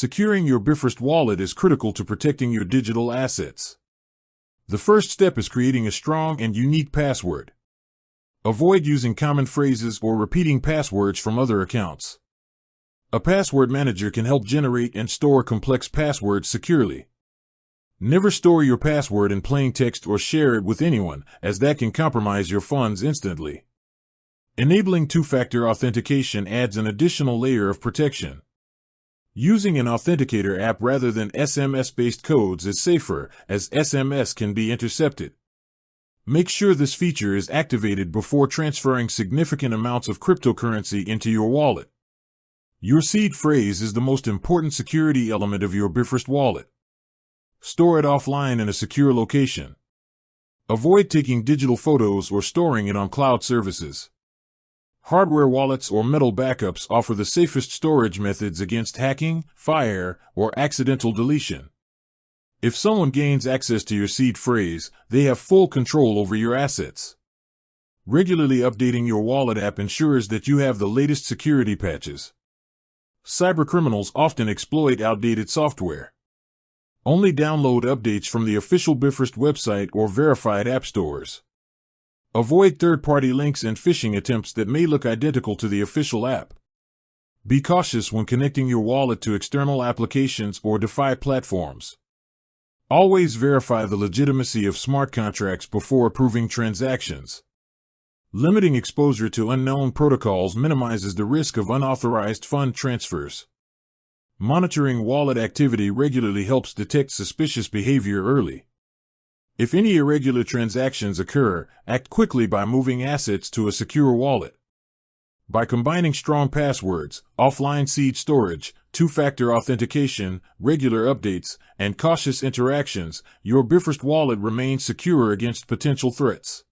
Securing your Bifrost wallet is critical to protecting your digital assets. The first step is creating a strong and unique password. Avoid using common phrases or repeating passwords from other accounts. A password manager can help generate and store complex passwords securely. Never store your password in plain text or share it with anyone, as that can compromise your funds instantly. Enabling two-factor authentication adds an additional layer of protection. Using an authenticator app rather than SMS-based codes is safer, as SMS can be intercepted. Make sure this feature is activated before transferring significant amounts of cryptocurrency into your wallet. Your seed phrase is the most important security element of your Bifrost wallet. Store it offline in a secure location. Avoid taking digital photos or storing it on cloud services. Hardware wallets or metal backups offer the safest storage methods against hacking, fire, or accidental deletion. If someone gains access to your seed phrase, they have full control over your assets. Regularly updating your wallet app ensures that you have the latest security patches. Cybercriminals often exploit outdated software. Only download updates from the official Bifrost website or verified app stores. Avoid third-party links and phishing attempts that may look identical to the official app. Be cautious when connecting your wallet to external applications or DeFi platforms. Always verify the legitimacy of smart contracts before approving transactions. Limiting exposure to unknown protocols minimizes the risk of unauthorized fund transfers. Monitoring wallet activity regularly helps detect suspicious behavior early. If any irregular transactions occur, act quickly by moving assets to a secure wallet. By combining strong passwords, offline seed storage, two-factor authentication, regular updates, and cautious interactions, your Bifrost wallet remains secure against potential threats.